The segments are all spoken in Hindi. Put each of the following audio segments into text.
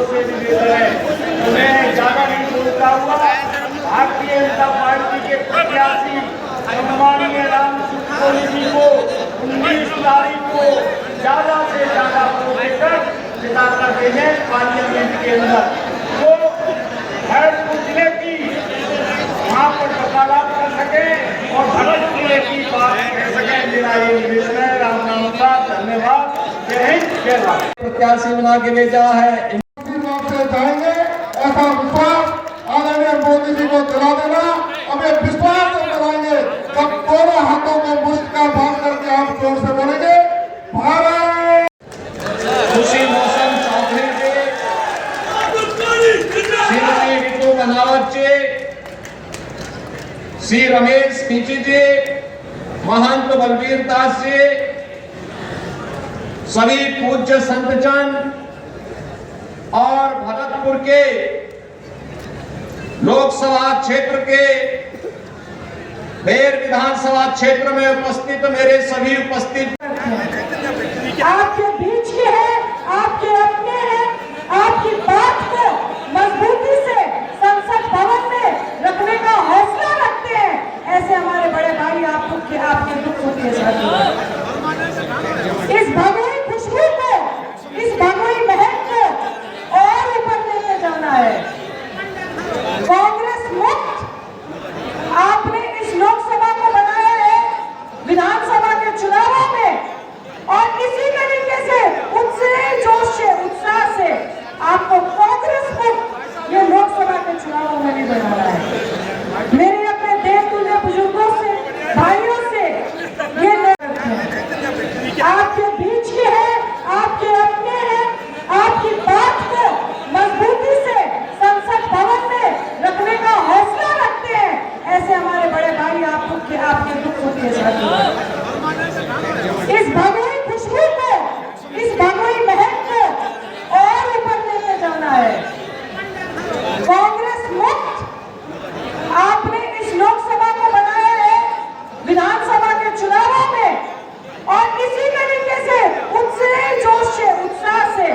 से निवेदन है, उन्हें ज्यादा नहीं बोलता हुआ भारतीय जनता पार्टी के प्रत्याशी सम्मानीय राम सुखोली जी को 19 तारीख को ज्यादा से ज्यादा वोट देकर जिता कर देंगे पार्लियामेंट के अंदर। वो भरतपुर जिले की वहाँ पर वकालत कर सके और भरतपुर जिले की बात कह सके। मेरा ये निवेदन है। राम नाम का धन्यवाद। जय हिंद जय भारत। प्रत्याशी बना के भेजा है, जाएंगे ऐसा विश्वास आदरणीय मोदी जी को दिला देना। हमें विश्वास कराएंगे जब दोनों हाथों को मुश्त का भाग करके आप जोर से बोलेंगे भारत। खुशी मौसम चौधरी जी, श्रीमती रितु बनावत जी, श्री रमेश पीची जी, महंत बलबीर दास जी, सभी पूज्य संतजन और भरतपुर के लोकसभा क्षेत्र के बेर विधानसभा क्षेत्र में उपस्थित मेरे सभी उपस्थित आपके बीच के हैं, आपके अपने हैं, आपकी बात को मजबूती से संसद भवन में रखने का हौसला रखते हैं, ऐसे हमारे बड़े भाई आपके दुख सुन के साथ इस भगोई खुशबू को, इस भगोई महक को और ऊपर लेके जाना है। कांग्रेस मुक्त आपने इस लोकसभा को बनाया है, विधानसभा के चुनावों में, और इसी तरीके से उत्साह जोश से उत्साह से आपको कांग्रेस मुक्त ये लोकसभा के चुनावों में भी बनाना है। मेरे अपने देश तुल्य बुजुर्गों से, भाइयों से ये आपके बीच के हैं, आपके अपने हैं, आपकी बात को मजबूती से संसद भवन में रखने का हौसला रखते हैं, ऐसे हमारे बड़े भाई आपके दुख सुन के साथ इस भगोई खुशबू को, इस भगोई महक को और ऊपर लेके जाना है। कांग्रेस मुक्त आपने इस लोकसभा को बनाया है, विधानसभा के चुनावों में, और इसी तरीके से उत्साह जोश से उत्साह से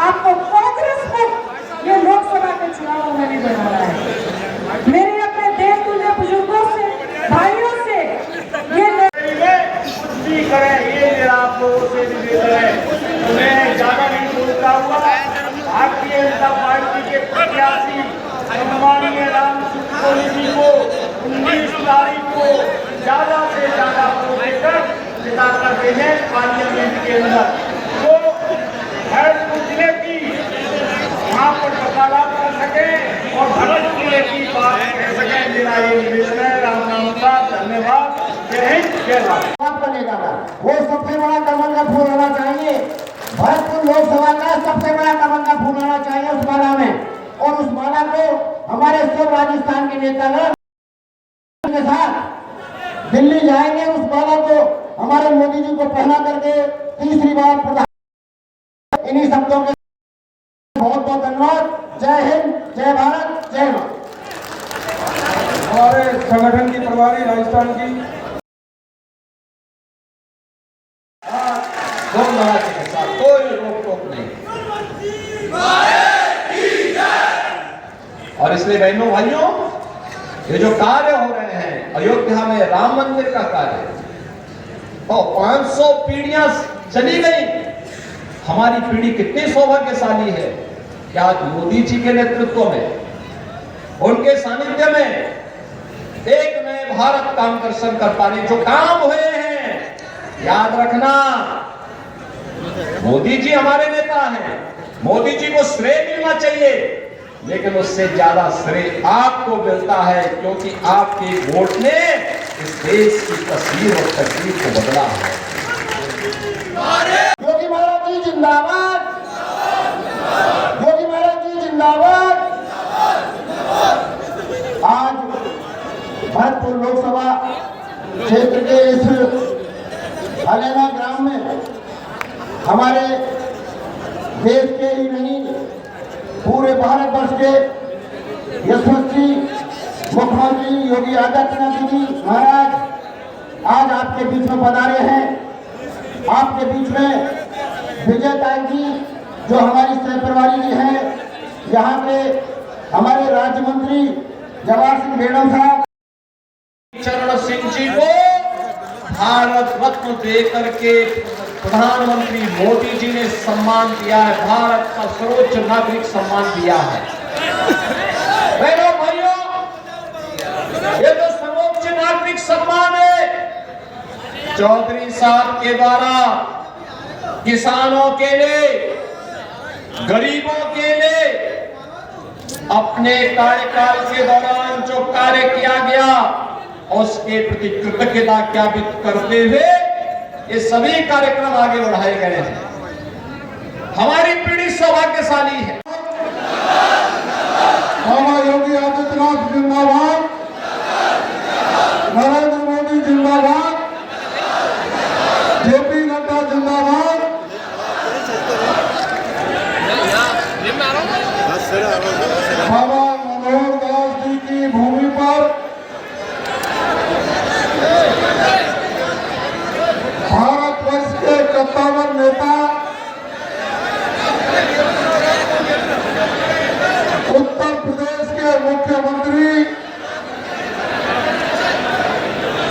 आपको कांग्रेस मुक्त ये लोकसभा के चुनावों में भी बनाना है। मेरे अपने देश तुल्य बुजुर्गों से, भाइयों से ये कुछ भी करें, ये मेरा आप लोगों से निवेदन है। उन्हें ज्यादा नहीं बोलता हुआ भारतीय जनता पार्टी के प्रत्याशी सम्मानीय राम सुखोली जी को 19 तारीख को ज्यादा से ज्यादा वोट देकर जिता कर देंगे पार्लियामेंट के अंदर। वो भरतपुर जिले की वहाँ पर वकालत कर सके और भरतपुर जिले की बात कह सके। मेरा ये निवेदन है। राम नाम का धन्यवाद। जय हिंद जय भारत। वो सबसे बड़ा कमल का फूल होना चाहिए। भरतपुर लोकसभा का सबसे बड़ा कमल का फूल होना चाहिए उस माला में, और उस माला को हमारे सब राजस्थान के नेतागण के साथ दिल्ली जाएंगे। उस माला को हमारे मोदी जी को पहना करके तीसरी बार प्रधान। इन्हीं शब्दों के बहुत बहुत धन्यवाद। जय हिंद जय भारत जय मां। हमारे संगठन की प्रभारी राजस्थान की के साथ कोई रोक टोक नहीं, और इसलिए बहनों भाइयों, ये जो कार्य हो रहे हैं अयोध्या में राम मंदिर का कार्य, और 500 पीढ़ियां चली गई। हमारी पीढ़ी कितनी सौभाग्यशाली है कि आज मोदी जी के नेतृत्व में, उनके सानिध्य में एक नए भारत का दर्शन कर पा रहे। जो काम हुए हैं, याद रखना, मोदी जी हमारे नेता हैं, मोदी जी को श्रेय मिलना चाहिए, लेकिन उससे ज्यादा श्रेय आपको मिलता है, क्योंकि आपके वोट ने इस देश की तस्वीर और तस्वीर को बदला है। योगी महाराज जी जिंदाबाद, योगी महाराज जी जिंदाबाद। आज भरतपुर लोकसभा क्षेत्र के इस हलेना ग्राम में हमारे देश के ही नहीं पूरे भारतवर्ष के यशस्वी मुख्यमंत्री योगी आदित्यनाथ जी महाराज आज आपके बीच में पधारे हैं। आपके बीच में विजय ताई जी जो हमारी सहप्रभारी जी हैं, यहाँ के हमारे राज्य मंत्री जवाहर सिंह बेगम साहब चरण सिंह जी को भारत रत्न देकर के प्रधानमंत्री मोदी जी ने सम्मान दिया है, भारत का सर्वोच्च नागरिक सम्मान दिया है। बहनों भाइयों, ये जो सर्वोच्च नागरिक सम्मान है चौधरी साहब के द्वारा किसानों के लिए, गरीबों के लिए अपने कार्यकाल के दौरान जो कार्य किया गया उसके प्रति कृतज्ञता ज्ञापित करते हुए ये सभी कार्यक्रम आगे बढ़ाए गए हैं। हमारी पीढ़ी सौभाग्यशाली है। मामा योगी आदित्यनाथ जिंदाबाद, नरेंद्र मोदी जिंदाबाद, जेपी नड्डा जिंदाबाद। बाबा मनोहर दास जी की भूमि पर भारतवर्ष के 57 नेता उत्तर प्रदेश के मुख्यमंत्री,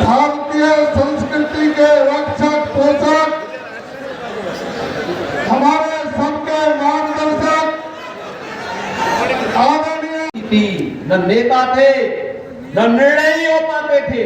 भारतीय संस्कृति के रक्षक पोषक, हमारे सबके मार्गदर्शक आदरणीय न नेता थे, न निर्णय हो पाते थे,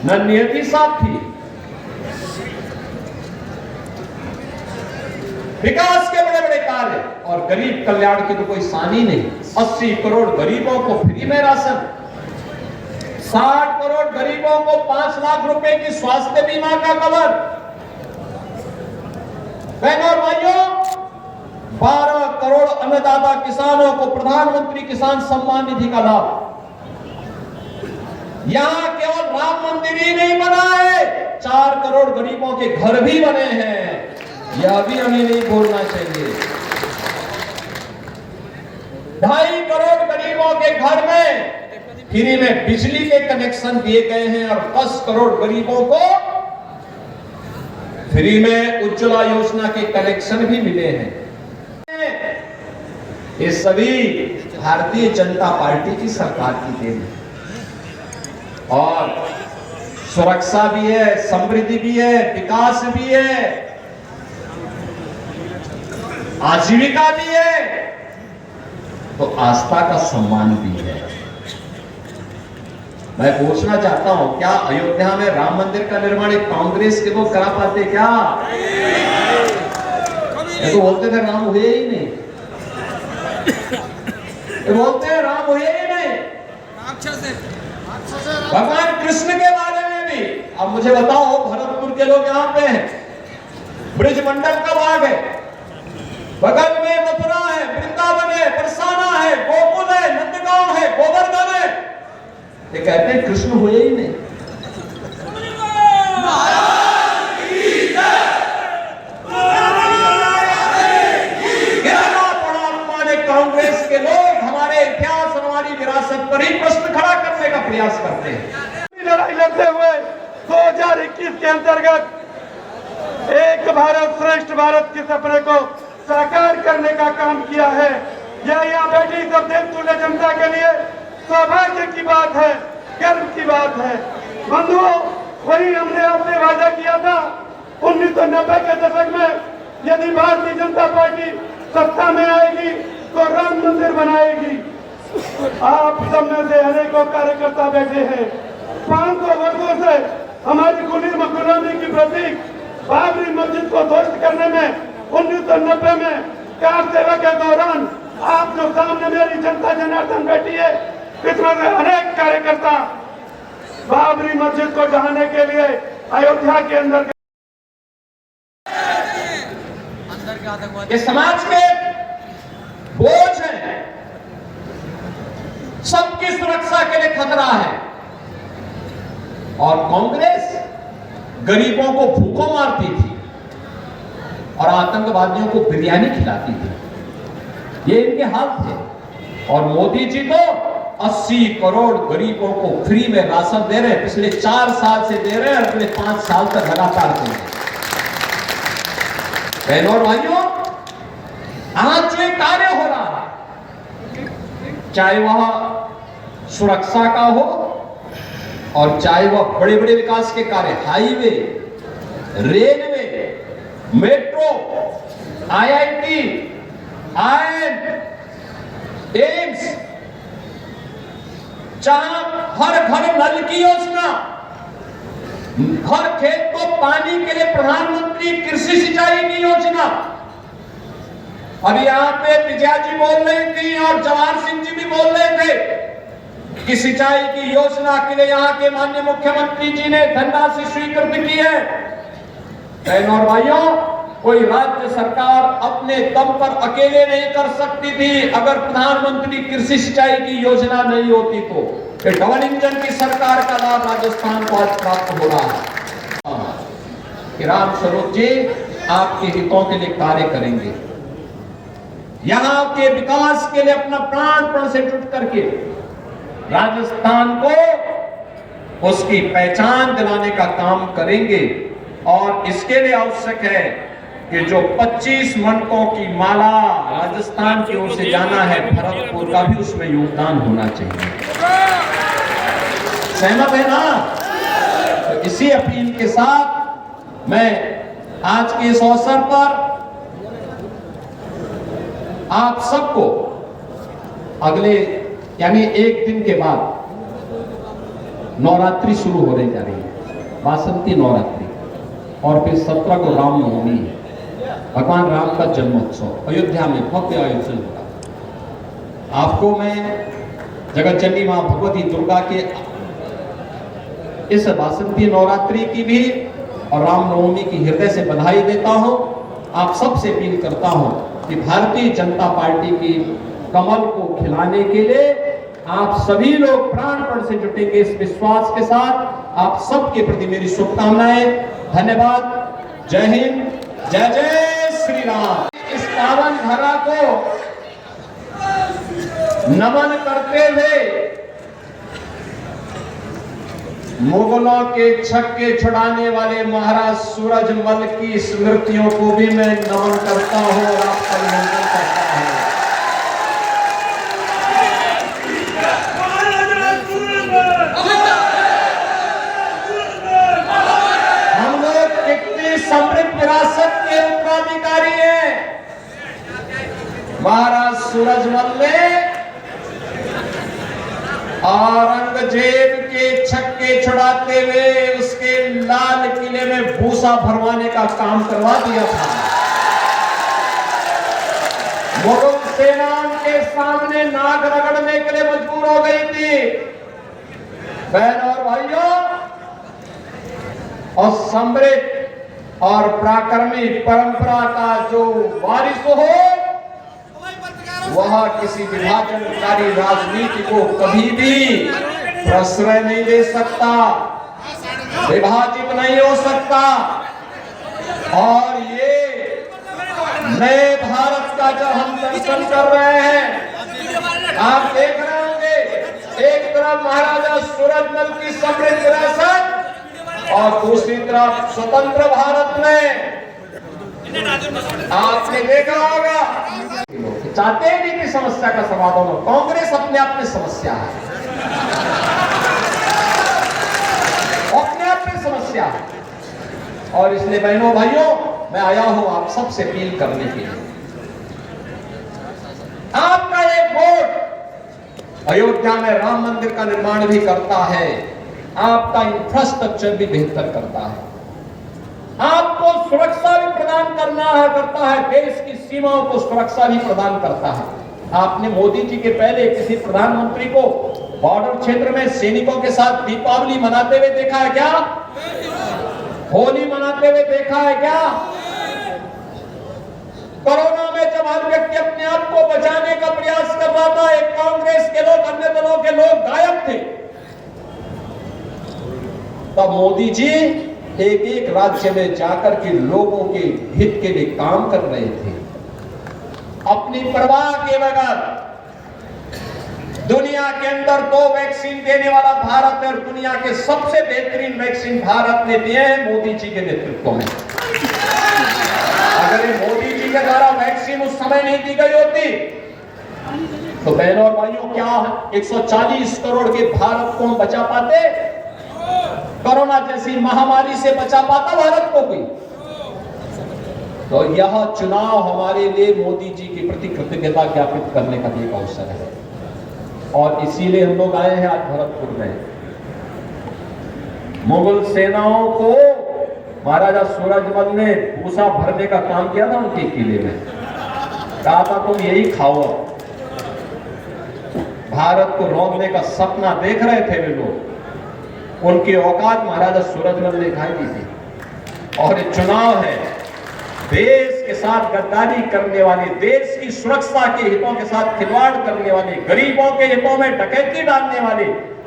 न नियति साफ थी। विकास के बड़े बड़े कार्य और गरीब कल्याण की तो कोई सानी नहीं। 80 करोड़ गरीबों को फ्री में राशन, 60 करोड़ गरीबों को 5 लाख रुपए की स्वास्थ्य बीमा का कवर। बहनों और भाइयों, 12 करोड़ अन्नदाता किसानों को प्रधानमंत्री किसान सम्मान निधि का लाभ। यहां केवल राम मंदिर ही नहीं बना है, 4 करोड़ गरीबों के घर भी बने हैं। यह भी हमें नहीं भूलना चाहिए। 2.5 करोड़ गरीबों के घर में फ्री में बिजली के कनेक्शन दिए गए हैं और 10 करोड़ गरीबों को फ्री में उज्ज्वला योजना के कनेक्शन भी मिले हैं। ये सभी भारतीय जनता पार्टी की सरकार की देन है। और सुरक्षा भी है, समृद्धि भी है, विकास भी है, आजीविका भी है, तो आस्था का सम्मान भी है। मैं पूछना चाहता हूं, क्या अयोध्या में राम मंदिर का निर्माण एक कांग्रेस के लोग करा पाते क्या? ये तो बोलते थे राम हुए ही नहीं, ये बोलते हैं राम हुए ही नहीं। भगवान कृष्ण के बारे में भी अब मुझे बताओ, भरतपुर के लोग यहाँ पे हैं, ब्रिजमंडल का भाग है, बगल में मथुरा है, वृंदावन है, बरसाना है, गोकुल है, नंदगांव है, गोवर्धन है। ये कहते हैं कृष्ण हुए ही नहीं। गिरना पड़ा हमारे कांग्रेस के लोग हमारे इतिहास, हमारी विरासत पर ही प्रश्न खड़ा करने का प्रयास करते हैं। लड़ाई लड़ते हुए 2021 के अंतर्गत एक भारत श्रेष्ठ भारत के सपने को साकार करने का काम किया है। यह यहाँ बैठी सब देवतुल्य जनता के लिए सौभाग्य की बात है, गर्व की बात है। बंधुओं, वही हमने आपसे वादा किया था 1990 के दशक में, यदि भारतीय जनता पार्टी सत्ता में आएगी तो राम मंदिर बनाएगी। आप सब में से अनेकों कार्यकर्ता बैठे हैं। 500 वर्षों से हमारी गुलामी की प्रतीक बाबरी मस्जिद को ध्वस्त करने में 1990 में कार सेवा के दौरान आप जो सामने मेरी जनता जनार्दन बैठी है, इसमें से अनेक कार्यकर्ता बाबरी मस्जिद को ढहाने के लिए अयोध्या के अंदर ये समाज के बोझ है, सबकी सुरक्षा के लिए खतरा है। और कांग्रेस गरीबों को भूखों मारती थी और आतंकवादियों को बिरयानी खिलाती थी। ये इनके हाल थे। और मोदी जी तो 80 करोड़ गरीबों को फ्री में राशन दे रहे हैं, पिछले 4 साल से दे रहे हैं और अगले 5 साल तक लगातार दे रहे हैं। बहनों और भाइयों, आज जो कार्य हो रहा है, चाहे वह सुरक्षा का हो और चाहे वह बड़े बड़े विकास के कार्य, highway, railway, metro, IIT, IIM, AIIMS, जहां हर घर नल की योजना, हर खेत को पानी के लिए प्रधानमंत्री कृषि सिंचाई की योजना। और यहां पे विजया जी बोल रही थी और जवाहर सिंह जी भी बोल रहे थे कि सिंचाई की योजना के लिए यहां के माननीय मुख्यमंत्री जी ने धनराशि स्वीकृत की है। बहनों और भाइयों, कोई राज्य सरकार अपने दम पर अकेले नहीं कर सकती थी। अगर प्रधानमंत्री कृषि सिंचाई की योजना नहीं होती तो डबल इंजन की सरकार का लाभ राजस्थान को आज प्राप्त हो रहा है। राम स्वरूप जी आपके हितों के लिए कार्य करेंगे, यहां के विकास के लिए अपना प्राण से जुट करके राजस्थान को उसकी पहचान दिलाने का काम करेंगे। और इसके लिए आवश्यक है कि जो 25 मनकों की माला राजस्थान की ओर से जाना है, भरतपुर का भी उसमें योगदान होना चाहिए। सहमत है ना? तो इसी अपील के साथ मैं आज के इस अवसर पर आप सबको अगले यानी एक दिन के बाद नवरात्रि शुरू होने जा रही है, वासंती नवरात्रि, और फिर 17 को रामनवमी है, भगवान राम का जन्मोत्सव अयोध्या में भव्य आयोजन होगा। आपको मैं जगत जननी मां भगवती दुर्गा के इस वासंती नवरात्रि की भी और रामनवमी की हृदय से बधाई देता हूं। आप सबसे अपील करता हूं कि भारतीय जनता पार्टी की कमल को खिलाने के लिए आप सभी लोग प्राणपण से जुटेंगे। इस विश्वास के साथ आप सबके प्रति मेरी शुभकामनाएं। धन्यवाद। जय हिंद, जय जय श्री राम। इस पावन धरा को नमन करते हुए मुगलों के छक्के छुड़ाने वाले महाराज सूरजमल की स्मृतियों को भी मैं नमन करता हूं और आपका अभिनंदन करता हूं। हम लोग कितनी समृद्ध विरासत के उत्तराधिकारी हैं। महाराज सूरजमल ने औरंगजेब के छक्के छुड़ाते हुए उसके लाल किले में भूसा भरवाने का काम करवा दिया था। मुगल सेना के सामने नाक रगड़ने के लिए मजबूर हो गई थी। बहनों और भाइयों, और समृद्ध और पराक्रमी परंपरा का जो वारिस हो, वह किसी विभाजनकारी राजनीति को कभी भी प्रश्रय नहीं दे सकता, विभाजित नहीं हो सकता। और ये नए भारत का जब हम दर्शन कर रहे हैं, आप देख रहे होंगे, एक तरफ महाराजा सूरजमल की समृद्ध विरासत और दूसरी तरफ स्वतंत्र भारत में आपने देखा होगा चाहते ही नहीं कि समस्या का समाधान हो। कांग्रेस अपने आप में समस्या है, अपने आप में समस्या है। और इसलिए बहनों भाइयों, मैं आया हूं आप सबसे अपील करने के लिए। आपका एक वोट अयोध्या में राम मंदिर का निर्माण भी करता है, आपका इंफ्रास्ट्रक्चर भी बेहतर करता है, आपको सुरक्षा भी प्रदान करता है, देश की सीमाओं को सुरक्षा भी प्रदान करता है। आपने मोदी जी के पहले किसी प्रधानमंत्री को बॉर्डर क्षेत्र में सैनिकों के साथ दीपावली मनाते हुए देखा है क्या? होली मनाते हुए देखा है क्या? कोरोना में जब हर व्यक्ति अपने आप को बचाने का प्रयास कर रहा था, एक कांग्रेस के लोग, अन्य दलों के लोग गायब थे, तब मोदी जी एक एक राज्य में जाकर के लोगों के हित के लिए काम कर रहे थे, अपनी परवाह के बगैर। दुनिया के अंदर 2 वैक्सीन देने वाला भारत है और दुनिया के सबसे बेहतरीन वैक्सीन भारत ने दिए हैं मोदी जी के नेतृत्व में। अगर ये मोदी जी के द्वारा वैक्सीन उस समय नहीं दी गई होती तो बहनों और भाइयों क्या 140 करोड़ के भारत को हम बचा पाते? कोरोना जैसी महामारी से बचा पाता भारत को कोई? तो यह चुनाव हमारे लिए मोदी जी के प्रति कृतज्ञता ज्ञापित करने का एक अवसर है और इसीलिए हम लोग आए हैं आज भरतपुर में। मुगल सेनाओं को महाराजा सूरजमल ने भूसा भरने का काम किया था उनके किले में, कहा था तुम यही खाओ। भारत को रोकने का सपना देख रहे थे वे लोग, उनकी औकात महाराजा सूरजमल ने दिखाई दी थी। और ये चुनाव है, देश के साथ गद्दारी करने वाले, देश की सुरक्षा के हितों के साथ खिलवाड़ करने वाले, गरीबों के हितों में डकैती डालने वाले,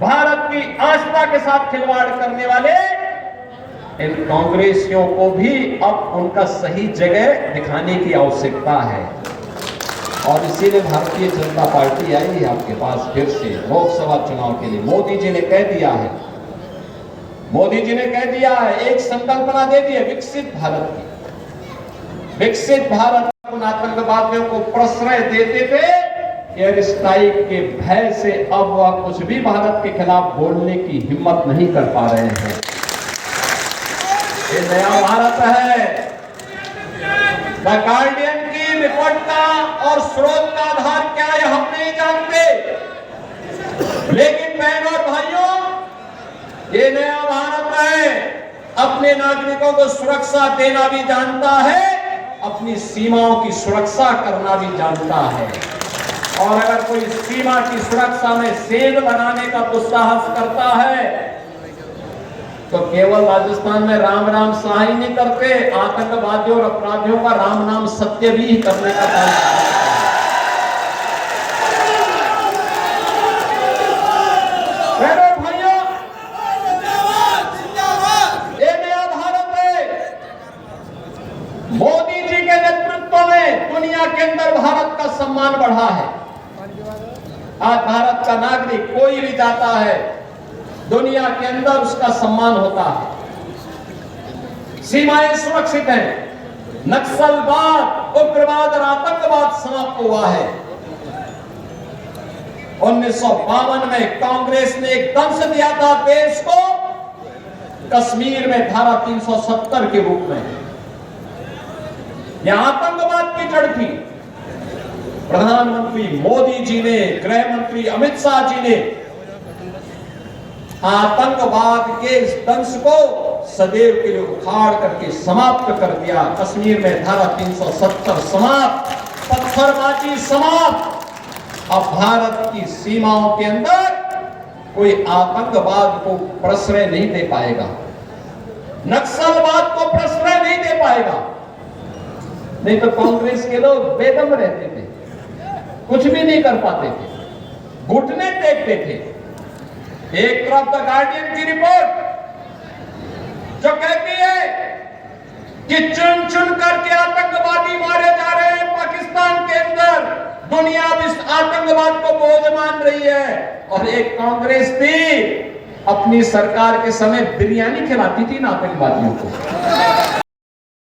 भारत की आस्था के साथ खिलवाड़ करने वाले इन कांग्रेसियों को भी अब उनका सही जगह दिखाने की आवश्यकता है। और इसीलिए भारतीय जनता पार्टी आई है आपके पास फिर से लोकसभा चुनाव के लिए। मोदी जी ने कह दिया है, मोदी जी ने कह दिया है, एक संकल्पना दे दी है विकसित भारत की। विकसित भारत उन आतंकवादियों को प्रश्रय देते थे, एयर स्ट्राइक के भय से अब वह कुछ भी भारत के खिलाफ बोलने की हिम्मत नहीं कर पा रहे हैं। ये नया भारत है। द गार्डियन की रिपोर्ट का और स्रोत का आधार क्या है हम नहीं जानते, लेकिन बहनों और भाइयों ये नया भारत है, अपने नागरिकों को सुरक्षा देना भी जानता है, अपनी सीमाओं की सुरक्षा करना भी जानता है। और अगर कोई सीमा की सुरक्षा में सेंध लगाने का दुस्साहस करता है तो केवल राजस्थान में राम राम सहाय नहीं करते, आतंकवादियों और अपराधियों का राम नाम सत्य भी करने का काम करते हैं। भाइयों, ये नया भारत है। मोदी जी के नेतृत्व में दुनिया के अंदर भारत का सम्मान बढ़ा है। आज भारत का नागरिक कोई भी जाता है, दुनिया के अंदर उसका सम्मान होता है। सीमाएं सुरक्षित हैं, नक्सलवाद, उग्रवाद और आतंकवाद समाप्त हुआ है। 1952 में कांग्रेस ने एक दंश दिया था देश को कश्मीर में धारा 370 के रूप में। यह आतंकवाद की जड़ थी। प्रधानमंत्री मोदी जी ने, गृह मंत्री अमित शाह जी ने आतंकवाद के इस दंश को सदैव के लिए उखाड़ करके समाप्त कर दिया। कश्मीर में धारा 370 समाप्त, पत्थरबाजी समाप्त। अब भारत की सीमाओं के अंदर कोई आतंकवाद को प्रश्रय नहीं दे पाएगा, नक्सलवाद को प्रश्रय नहीं दे पाएगा। नहीं तो कांग्रेस के लोग बेदम रहते थे, कुछ भी नहीं कर पाते थे, घुटने टेकते थे। एक तरफ द गार्डियन की रिपोर्ट जो कहती है कि चुन चुन करके आतंकवादी मारे जा रहे हैं पाकिस्तान के अंदर, दुनिया इस आतंकवाद को बोझ मान रही है। और एक कांग्रेस थी अपनी सरकार के समय बिरयानी खिलाती थी आतंकवादियों को।